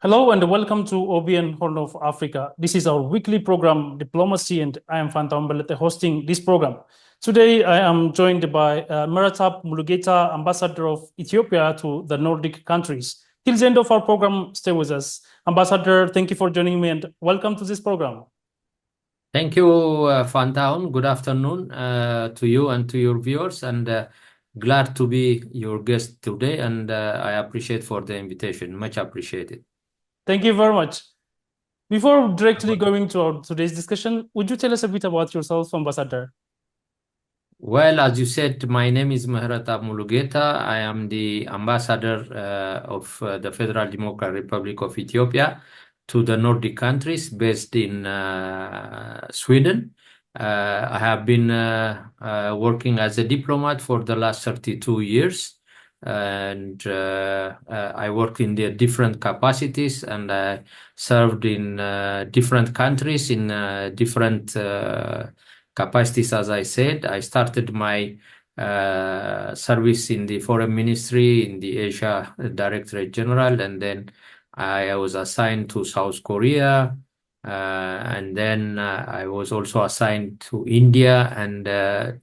Hello and welcome to OBN Horn of Africa. This is our weekly program, Diplomacy, and I am Fanta Mbelete hosting this program. Today, I am joined by Mihretab Mulugeta, Ambassador of Ethiopia to the Nordic countries. Till the end of our program, stay with us. Ambassador, thank you for joining me and welcome to this program. Thank you, Fantaun. Good afternoon to you and to your viewers, and glad to be your guest today. And I appreciate for the invitation. Much appreciated. Thank you very much. Before directly going to our today's discussion, would you tell us a bit about yourself, Ambassador? Well, as you said, my name is Mihretab Mulugeta. I am the ambassador of the Federal Democratic Republic of Ethiopia to the Nordic countries based in Sweden. I have been working as a diplomat for the last 32 years. And I worked in the different capacities, and I served in different countries in different capacities. As I said, I started my service in the Foreign Ministry in the Asia Directorate General, and then I was assigned to South Korea, and then I was also assigned to India and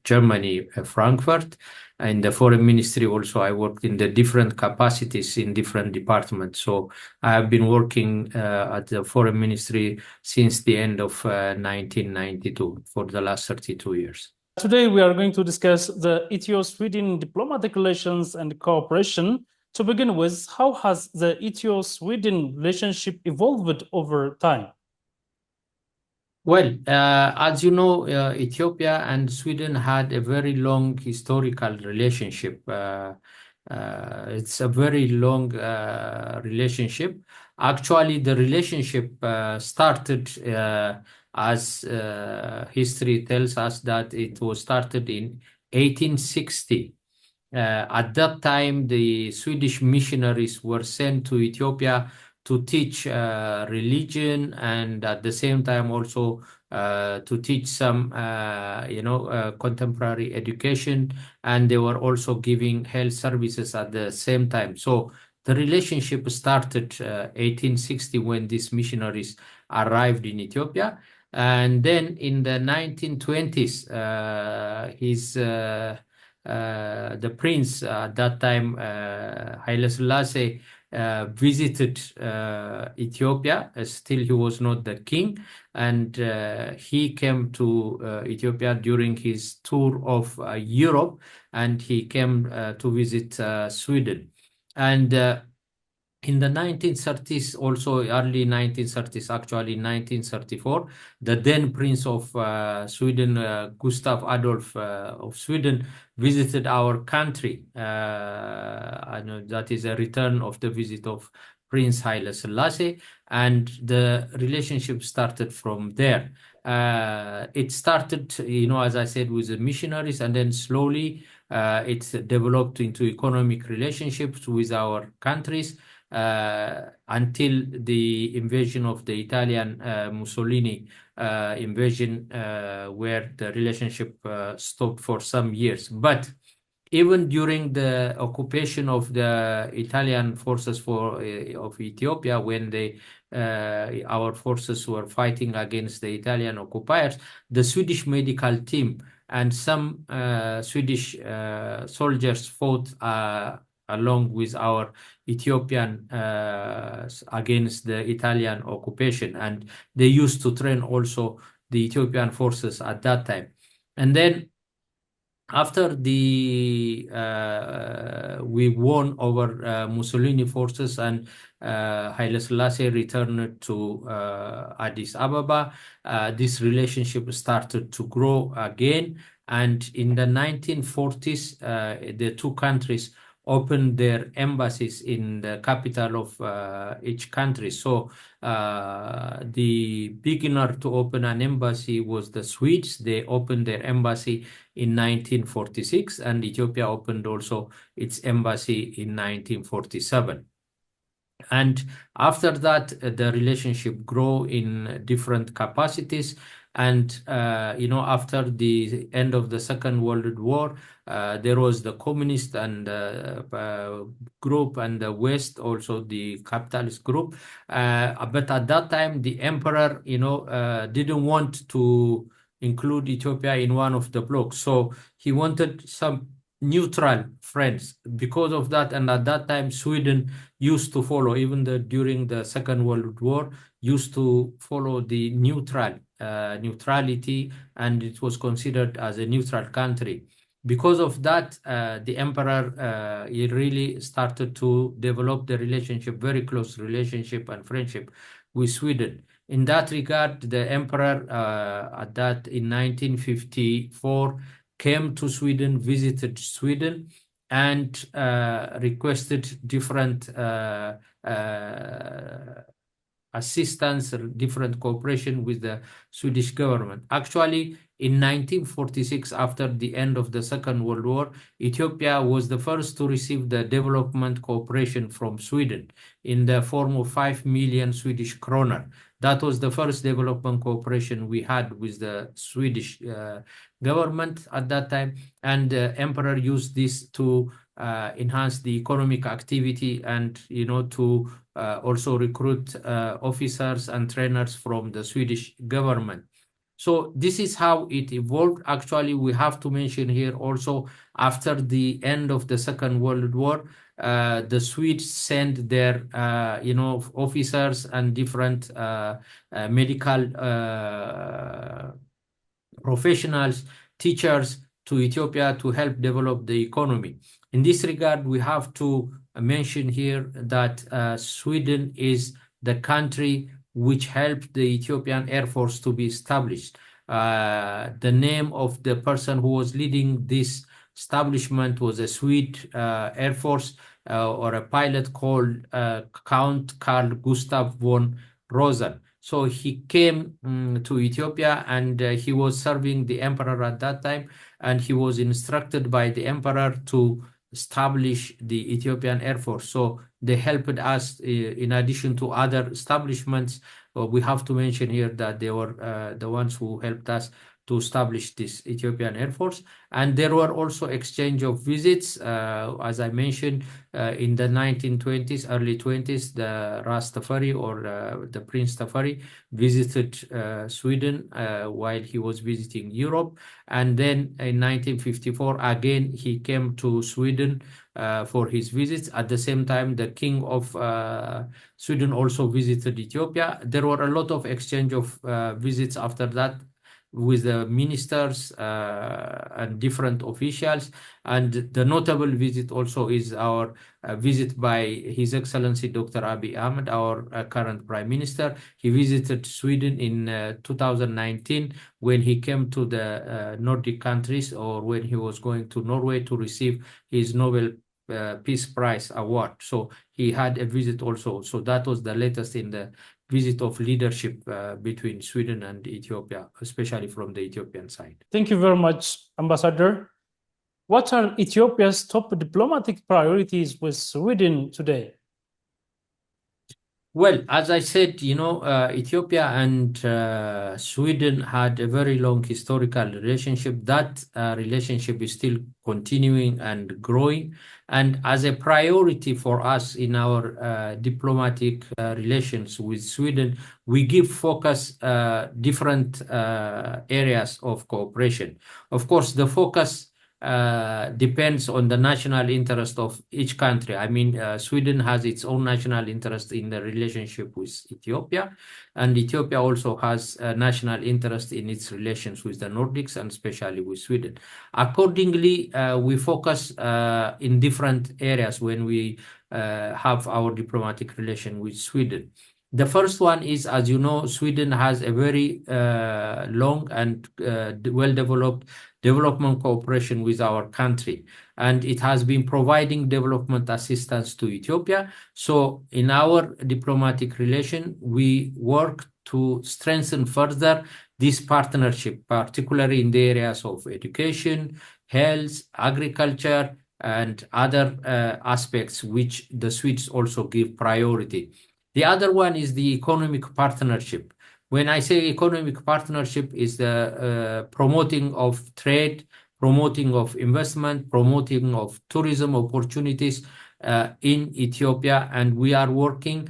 Germany, Frankfurt. In the Foreign Ministry also, I worked in the different capacities in different departments. So I have been working at the Foreign Ministry since the end of 1992 for the last 32 years. Today, we are going to discuss the Ethio-Sweden diplomatic relations and cooperation. To begin with, how has the Ethio-Sweden relationship evolved over time? Well, as you know, Ethiopia and Sweden had a very long historical relationship. It's a very long relationship. Actually, the relationship started as history tells us that it was started in 1860. At that time, the Swedish missionaries were sent to Ethiopia to teach religion, and at the same time also to teach some contemporary education, and they were also giving health services at the same time. So the relationship started 1860 when these missionaries arrived in Ethiopia, and then in the 1920s the prince at that time, Haile-Selassie, visited Ethiopia. Still, he was not the king, and he came to Ethiopia during his tour of Europe, and he came to visit Sweden. And in the 1930s, also early 1930s, actually 1934, the then Prince of Sweden, Gustav Adolf of Sweden, visited our country. I know that is a return of the visit of Prince Haile-Selassie, and the relationship started from there. It started, as I said, with the missionaries, and then slowly it developed into economic relationships with our countries. Until the invasion of the Italian Mussolini invasion, where the relationship stopped for some years. But even during the occupation of the Italian forces of Ethiopia, when our forces were fighting against the Italian occupiers, the Swedish medical team and some Swedish soldiers fought along with our Ethiopian against the Italian occupation, and they used to train also the Ethiopian forces at that time. And then after we won over Mussolini forces, and Haile-Selassie returned to Addis Ababa, this relationship started to grow again. And in the 1940s, the two countries opened their embassies in the capital of each country. So the beginner to open an embassy was the Swedes. They opened their embassy in 1946, and Ethiopia opened also its embassy in 1947. And after that, the relationship grow in different capacities. And after the end of the Second World War, there was the communist and group, and the West also the capitalist group. But at that time, the emperor, didn't want to include Ethiopia in one of the blocks, so he wanted some neutral friends. Because of that, and at that time, Sweden used to follow, even during the Second World War, used to follow the neutrality, and it was considered as a neutral country. Because of that, the emperor he really started to develop the relationship, very close relationship and friendship with Sweden. In that regard, the emperor in 1954 came to Sweden, visited Sweden, and requested different assistance, different cooperation with the Swedish government. Actually, in 1946, after the end of the Second World War, Ethiopia was the first to receive the development cooperation from Sweden in the form of 5 million Swedish kroner. That was the first development cooperation we had with the Swedish government at that time. And the emperor used this to enhance the economic activity, and to also recruit officers and trainers from the Swedish government. So this is how it evolved. Actually, we have to mention here also, after the end of the Second World War, the Swedes sent their officers and different medical professionals, teachers to Ethiopia to help develop the economy. In this regard, we have to mention here that Sweden is the country which helped the Ethiopian Air Force to be established. The name of the person who was leading this establishment was a Swede Air Force or a pilot called Count Carl Gustav von Rosen. So he came to Ethiopia, and he was serving the emperor at that time, and he was instructed by the emperor to establish the Ethiopian Air Force. So they helped us in addition to other establishments. We have to mention here that they were the ones who helped us to establish this Ethiopian Air Force. And there were also exchange of visits, as I mentioned, in the 1920s, early 20s, the Ras Tafari or the Prince Tafari visited Sweden while he was visiting Europe. And then in 1954, again, he came to Sweden for his visits. At the same time, the King of Sweden also visited Ethiopia. There were a lot of exchange of visits after that with the ministers and different officials. And the notable visit also is our visit by His Excellency Dr. Abiy Ahmed, our current Prime Minister. He visited Sweden in 2019 when he came to the Nordic countries, or when he was going to Norway to receive his Nobel Peace Prize award. So he had a visit also. So that was the latest in the visit of leadership between Sweden and Ethiopia, especially from the Ethiopian side. Thank you very much, Ambassador. What are Ethiopia's top diplomatic priorities with Sweden today? Well, as I said, Ethiopia and Sweden had a very long historical relationship. That relationship is still continuing and growing. And as a priority for us in our diplomatic relations with Sweden, we give focus different areas of cooperation. Of course, the focus depends on the national interest of each country. I mean, Sweden has its own national interest in the relationship with Ethiopia, and Ethiopia also has a national interest in its relations with the Nordics, and especially with Sweden. Accordingly, we focus in different areas when we have our diplomatic relation with Sweden. The first one is, as you know, Sweden has a very long and well-developed development cooperation with our country, and it has been providing development assistance to Ethiopia. So in our diplomatic relation, we work to strengthen further this partnership, particularly in the areas of education, health, agriculture, and other aspects which the Swedes also give priority. The other one is the economic partnership. When I say economic partnership, is the promoting of trade, promoting of investment, promoting of tourism opportunities in Ethiopia, and we are working,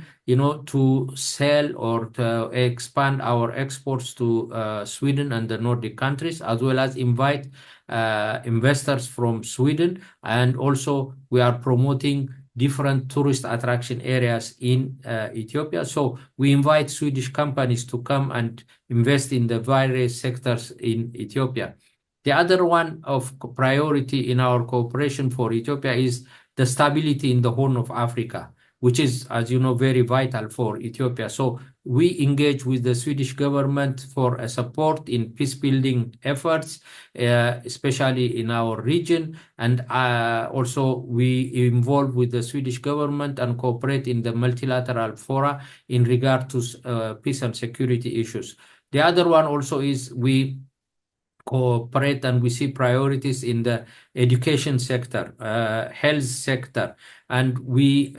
to sell or to expand our exports to Sweden and the Nordic countries, as well as invite investors from Sweden, and also we are promoting different tourist attraction areas in Ethiopia. So we invite Swedish companies to come and invest in the various sectors in Ethiopia. The other one of priority in our cooperation for Ethiopia is the stability in the Horn of Africa, which is, as you know, very vital for Ethiopia. So we engage with the Swedish government for a support in peace-building efforts, especially in our region. And also we involve with the Swedish government and cooperate in the multilateral fora in regard to peace and security issues. The other one also is we cooperate and we see priorities in the education sector, health sector, and we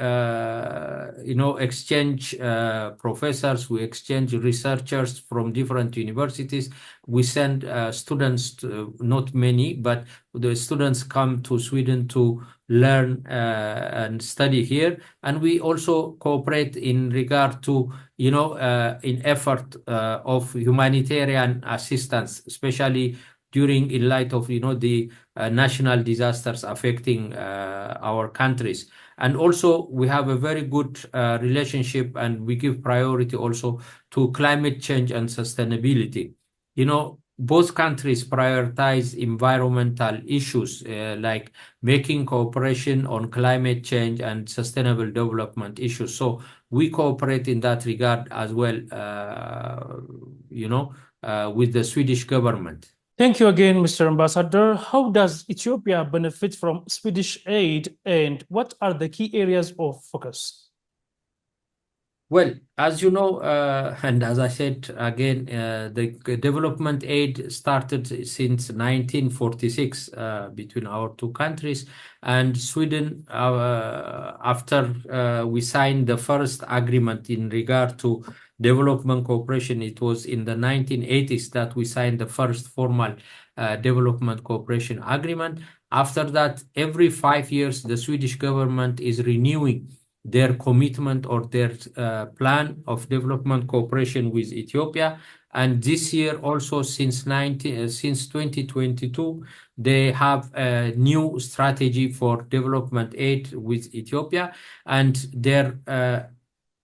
exchange professors, we exchange researchers from different universities. We send students, not many, but the students come to Sweden to learn and study here, and we also cooperate in regard to in effort of humanitarian assistance, especially in light of the national disasters affecting our countries. And also we have a very good relationship, and we give priority also to climate change and sustainability. Both countries prioritize environmental issues like making cooperation on climate change and sustainable development issues. So we cooperate in that regard as well, with the Swedish government. Thank you again, Mr. Ambassador. How does Ethiopia benefit from Swedish aid, and what are the key areas of focus? Well, as you know, and as I said again, the development aid started since 1946 between our two countries, and Sweden, after we signed the first agreement in regard to development cooperation, it was in the 1980s that we signed the first formal development cooperation agreement. After that, every 5 years, the Swedish government is renewing their commitment or their plan of development cooperation with Ethiopia. And this year also, since 2022, they have a new strategy for development aid with Ethiopia, and their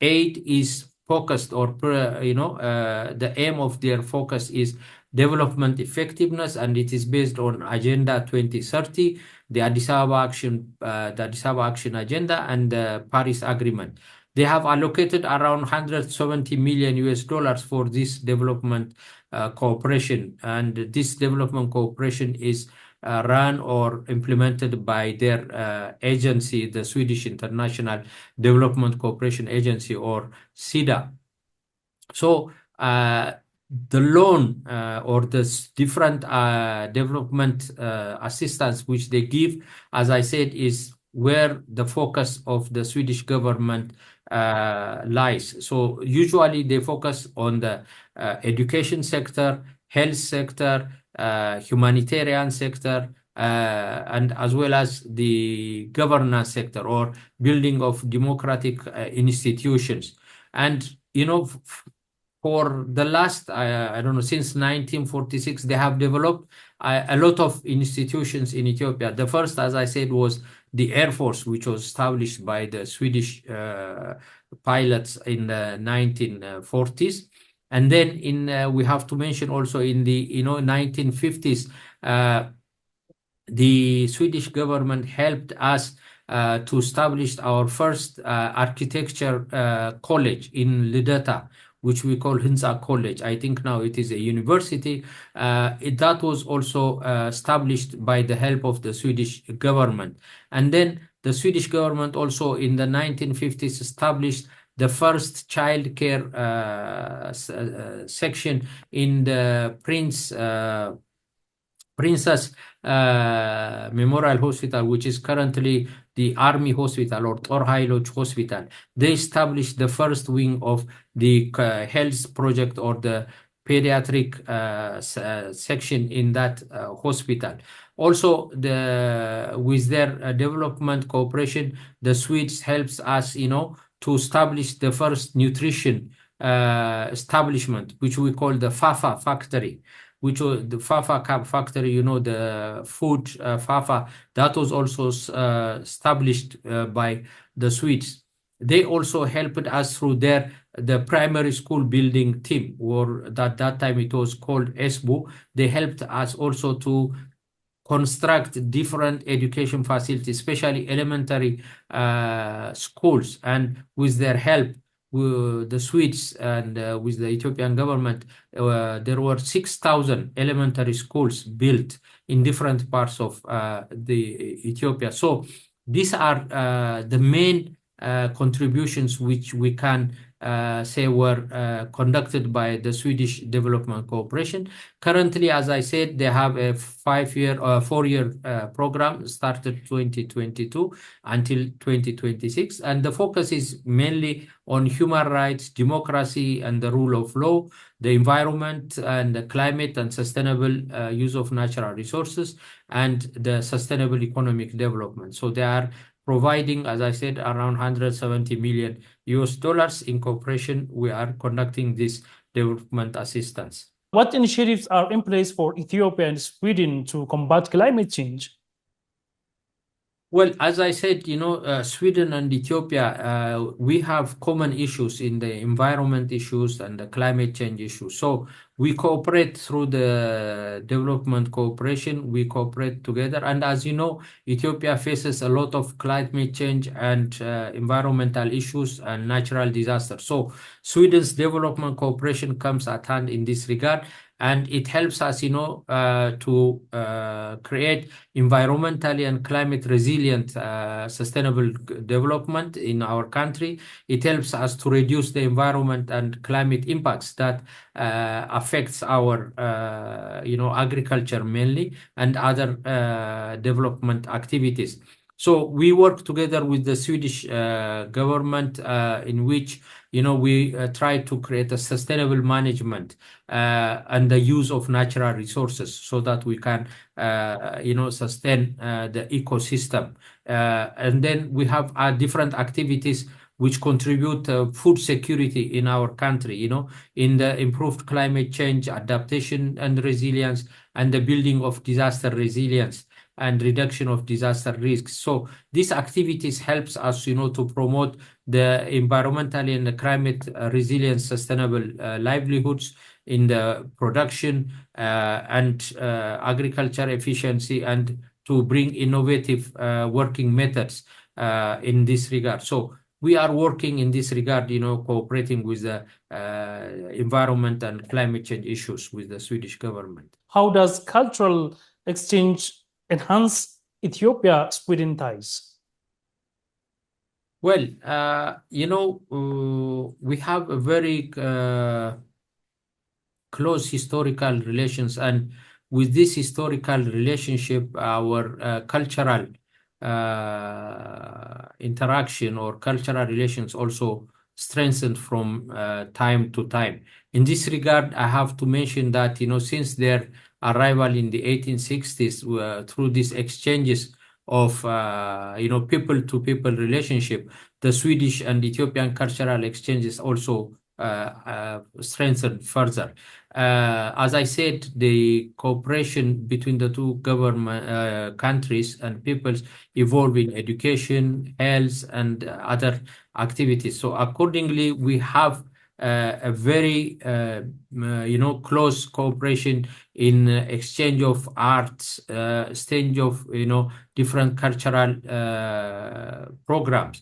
aid is focused, or the aim of their focus is development effectiveness, and it is based on Agenda 2030, the Addis Ababa Action Agenda, and the Paris Agreement. They have allocated around $170 million for this development cooperation, and this development cooperation is run or implemented by their agency, the Swedish International Development Cooperation Agency, or SIDA. So the loan or the different development assistance which they give, as I said, is where the focus of the Swedish government lies. So usually they focus on the education sector, health sector, humanitarian sector, and as well as the governance sector or building of democratic institutions. And for the last, I don't know, since 1946, they have developed a lot of institutions in Ethiopia. The first, as I said, was the Air Force, which was established by the Swedish pilots in the 1940s. And then we have to mention also in the 1950s, the Swedish government helped us to establish our first architecture college in Lideta, which we call Hinza College. I think now it is a university. That was also established by the help of the Swedish government. And then the Swedish government also in the 1950s established the first child care section in the Prince Princess Memorial Hospital, which is currently the Army Hospital or Tor Haile Hospital. They established the first wing of the health project or the pediatric section in that hospital. Also, with their development cooperation, the Swedes helps us, to establish the first nutrition establishment, which we call the Fafa factory, which was the Fafa factory, the food Fafa, that was also established by the Swedes. They also helped us through the primary school building team, or at that time it was called ESBU. They helped us also to construct different education facilities, especially elementary schools. And with their help, the Swedes and with the Ethiopian government, there were 6,000 elementary schools built in different parts of the Ethiopia. So these are the main contributions which we can say were conducted by the Swedish Development Cooperation. Currently, as I said, they have a 4-year program started 2022 until 2026, and the focus is mainly on human rights, democracy, and the rule of law, the environment and the climate and sustainable use of natural resources, and the sustainable economic development. So they are providing, as I said, around 170 million US dollars. In cooperation, we are conducting this development assistance. What initiatives are in place for Ethiopia and Sweden to combat climate change? Well, as I said, Sweden and Ethiopia, we have common issues in the environment issues and the climate change issues. So we cooperate through the development cooperation. We cooperate together. And as you know, Ethiopia faces a lot of climate change and environmental issues and natural disasters. So Sweden's development cooperation comes at hand in this regard. And it helps us, to create environmentally and climate resilient sustainable development in our country. It helps us to reduce the environment and climate impacts that affects our, agriculture mainly and other development activities. So we work together with the Swedish government in which we try to create a sustainable management and the use of natural resources so that we can sustain the ecosystem. And then we have different activities which contribute to food security in our country, in the improved climate change adaptation and resilience and the building of disaster resilience and reduction of disaster risks. So these activities helps us, to promote the environmentally and the climate resilient sustainable livelihoods in the production and agriculture efficiency, and to bring innovative working methods in this regard. So we are working in this regard, cooperating with the environment and climate change issues with the Swedish government. How does cultural exchange enhance Ethiopia-Sweden ties? Well, we have a very close historical relations, and with this historical relationship, our cultural interaction or cultural relations also strengthened from time to time. In this regard, I have to mention that, since their arrival in the 1860s, through these exchanges of, people-to-people relationship, the Swedish and Ethiopian cultural exchanges also strengthened further. As I said, the cooperation between the two government countries and peoples evolve in education, health, and other activities. So accordingly, we have a very close cooperation in exchange of arts, exchange of different cultural programs.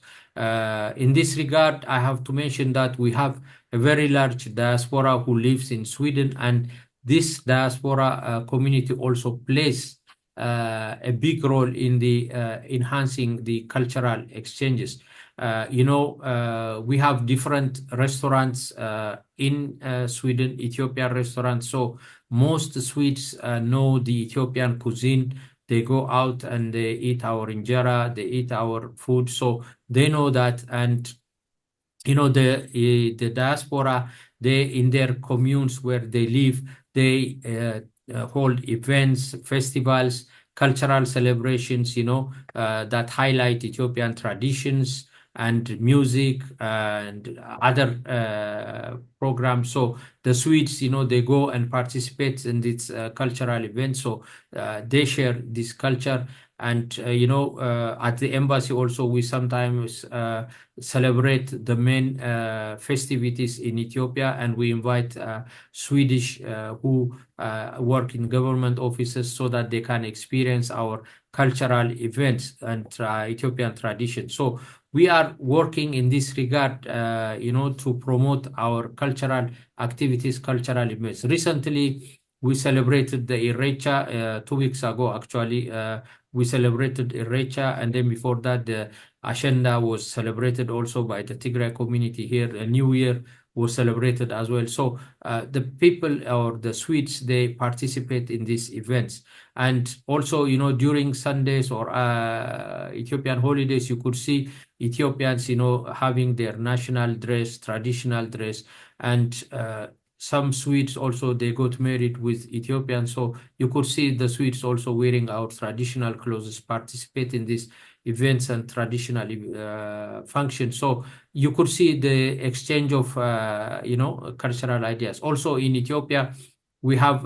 In this regard, I have to mention that we have a very large diaspora who lives in Sweden, and this diaspora community also plays a big role in the enhancing the cultural exchanges. we have different restaurants in Sweden, Ethiopian restaurants. So most Swedes know the Ethiopian cuisine. They go out and they eat our injera, they eat our food. So they know that. And the diaspora, they in their communes where they live, they hold events, festivals, cultural celebrations, that highlight Ethiopian traditions and music and other programs. So the Swedes, they go and participate in this cultural event. So they share this culture. And at the embassy also, we sometimes celebrate the main festivities in Ethiopia, and we invite Swedish who work in government offices so that they can experience our cultural events and Ethiopian tradition. So we are working in this regard, to promote our cultural activities, cultural events. Recently, we celebrated the Irrecha 2 weeks ago, actually. We celebrated Irrecha, and then before that, the Ashenda was celebrated also by the Tigray community here. A New Year was celebrated as well. So the people or the Swedes, they participate in these events. And also, during Sundays or Ethiopian holidays, you could see Ethiopians, having their national dress, traditional dress, and some Swedes also, they got married with Ethiopians. So you could see the Swedes also wearing our traditional clothes, participate in these events and traditional functions. So you could see the exchange of, cultural ideas. Also in Ethiopia, we have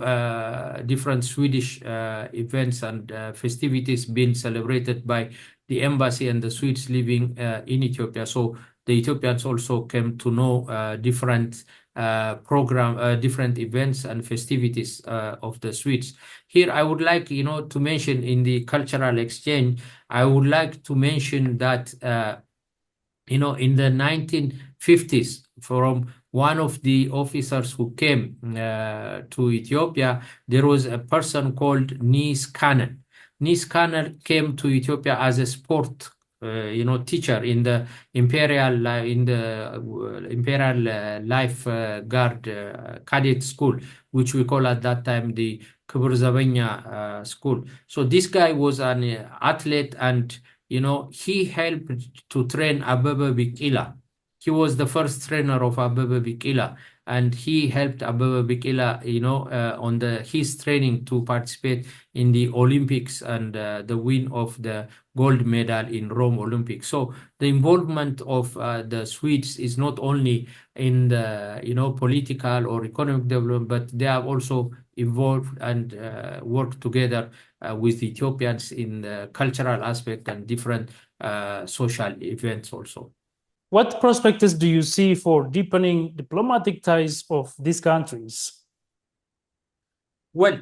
different Swedish events and festivities being celebrated by the embassy and the Swedes living in Ethiopia. So the Ethiopians also came to know different different events and festivities of the Swedes. Here, I would like, to mention in the cultural exchange, I would like to mention that, in the 1950s, from one of the officers who came to Ethiopia, there was a person called Nis Kanan. Nis Kanan came to Ethiopia as a sport teacher in the imperial life guard cadet school, which we call at that time the Kibur Zabanya school. So this guy was an athlete, and he helped to train Abebe Bikila. He was the first trainer of Abebe Bikila, and he helped Abebe Bikila, on his training to participate in the Olympics and the win of the gold medal in Rome Olympics. So the involvement of the Swedes is not only in the political or economic development, but they have also involved and worked together with Ethiopians in the cultural aspect and different social events also. What prospects do you see for deepening diplomatic ties of these countries? Well,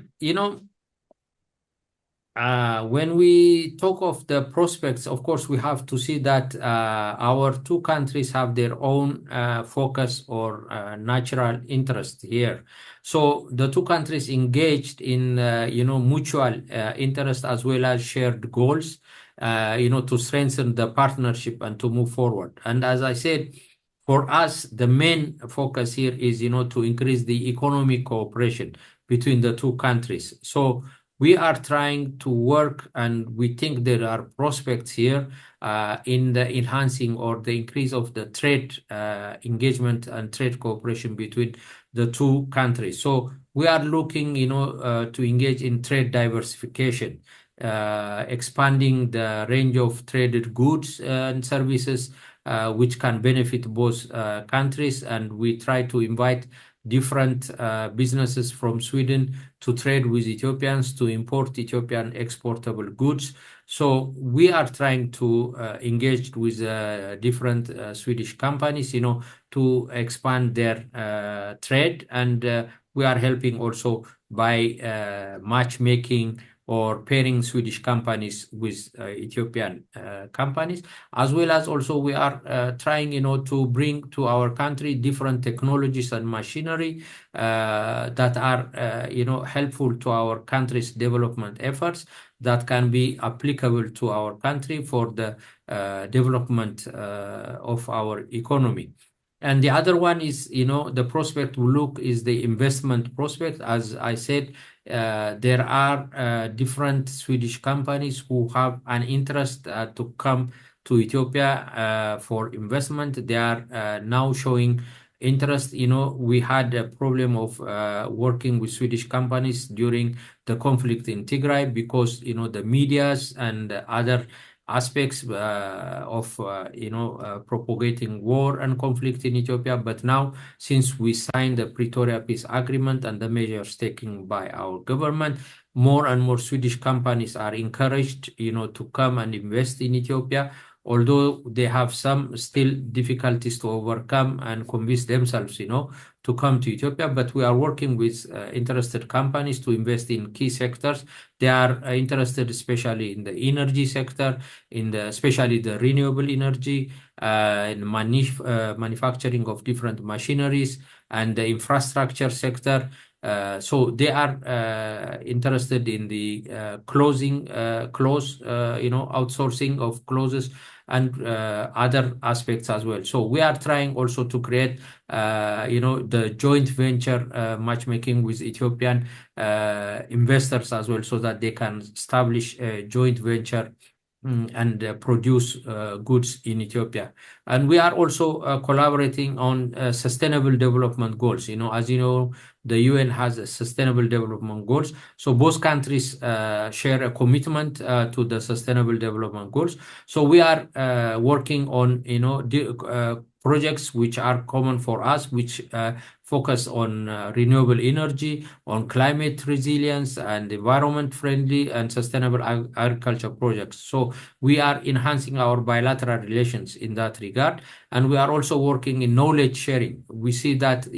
when we talk of the prospects, of course, we have to see that our two countries have their own focus or natural interest here. So the two countries engaged in, mutual interest as well as shared goals, to strengthen the partnership and to move forward. And as I said, for us, the main focus here is, to increase the economic cooperation between the two countries. So we are trying to work, and we think there are prospects here in the enhancing or the increase of the trade engagement and trade cooperation between the two countries. So we are looking, to engage in trade diversification, expanding the range of traded goods and services, which can benefit both countries. And we try to invite different businesses from Sweden to trade with Ethiopians, to import Ethiopian exportable goods. So we are trying to engage with different Swedish companies, to expand their trade. And we are helping also by matchmaking or pairing Swedish companies with Ethiopian companies, as well as also we are trying, to bring to our country different technologies and machinery that are, helpful to our country's development efforts, that can be applicable to our country for the development of our economy. And the other one is, the prospect we look is the investment prospect. As I said, there are different Swedish companies who have an interest to come to Ethiopia for investment. They are now showing interest. We had a problem of working with Swedish companies during the conflict in Tigray because, the medias and other aspects of propagating war and conflict in Ethiopia. But now, since we signed the Pretoria Peace Agreement and the measures taken by our government, more and more Swedish companies are encouraged, to come and invest in Ethiopia, although they have some still difficulties to overcome and convince themselves, to come to Ethiopia. But we are working with interested companies to invest in key sectors. They are interested especially in the energy sector, especially the renewable energy, in manufacturing of different machineries, and the infrastructure sector. So they are interested in the outsourcing of clothes and other aspects as well. So we are trying also to create, the joint venture matchmaking with Ethiopian investors as well, so that they can establish a joint venture and produce goods in Ethiopia. And we are also collaborating on sustainable development goals. As you know, the UN has a sustainable development goals. So both countries share a commitment to the sustainable development goals. So we are working on, projects which are common for us, which focus on renewable energy, on climate resilience, and environment friendly and sustainable agriculture projects. So we are enhancing our bilateral relations in that regard, and we are also working in knowledge sharing. We see that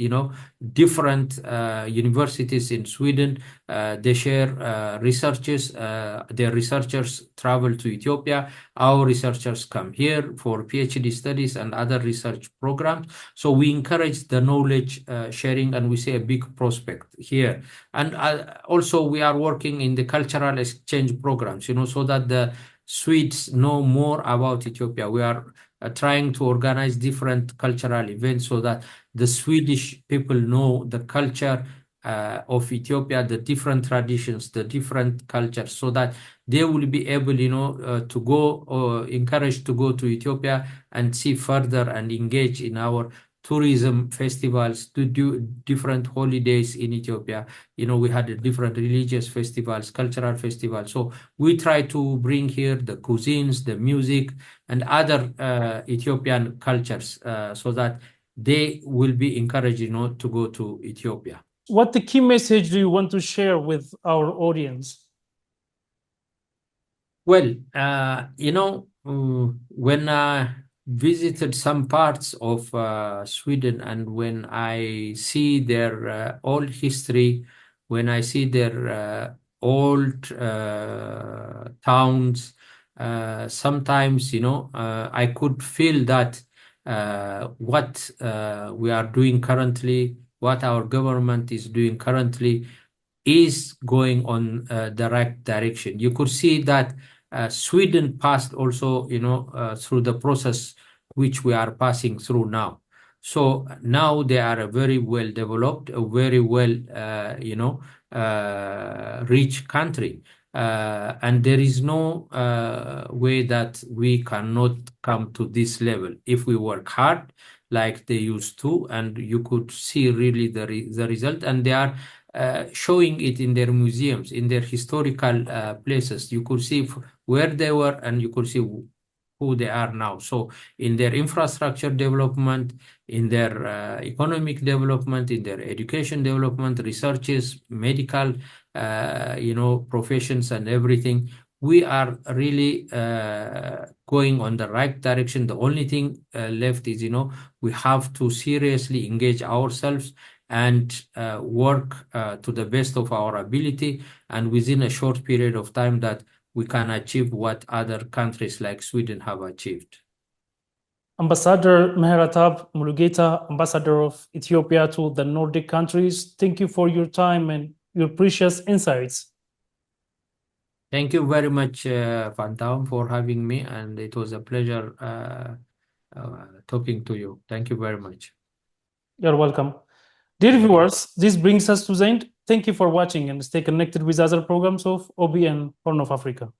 different universities in Sweden, they share researches. Their researchers travel to Ethiopia. Our researchers come here for PhD studies and other research programs. So we encourage the knowledge sharing, and we see a big prospect here. And also we are working in the cultural exchange programs, so that the Swedes know more about Ethiopia. We are trying to organize different cultural events so that the Swedish people know the culture of Ethiopia, the different traditions, the different cultures, so that they will be able, to go, or encouraged to go to Ethiopia and see further and engage in our tourism festivals, to do different holidays in Ethiopia. We had different religious festivals, cultural festivals. So we try to bring here the cuisines, the music, and other Ethiopian cultures, so that they will be encouraged, to go to Ethiopia. What the key message do you want to share with our audience? Well, when I visited some parts of Sweden, and when I see their old history, when I see their old towns, sometimes, I could feel that what we are doing currently, what our government is doing currently, is going on the right direction. You could see that Sweden passed also, through the process which we are passing through now. So now they are a very well developed, a very well, rich country. And there is no way that we cannot come to this level if we work hard like they used to. And you could see really the result, and they are showing it in their museums, in their historical places. You could see where they were, and you could see who they are now. So in their infrastructure development, in their economic development, in their education development, researches, medical, professions, and everything, we are really going on the right direction. The only thing left is, we have to seriously engage ourselves and work to the best of our ability, and within a short period of time, that we can achieve what other countries like Sweden have achieved. Ambassador Mihretab Mulugeta, Ambassador of Ethiopia to the Nordic countries, thank you for your time and your precious insights. Thank you very much, Fantaum, for having me, and it was a pleasure talking to you. Thank you very much. You're welcome. Dear viewers, this brings us to the end. Thank you for watching and stay connected with other programs of OBN Horn of Africa.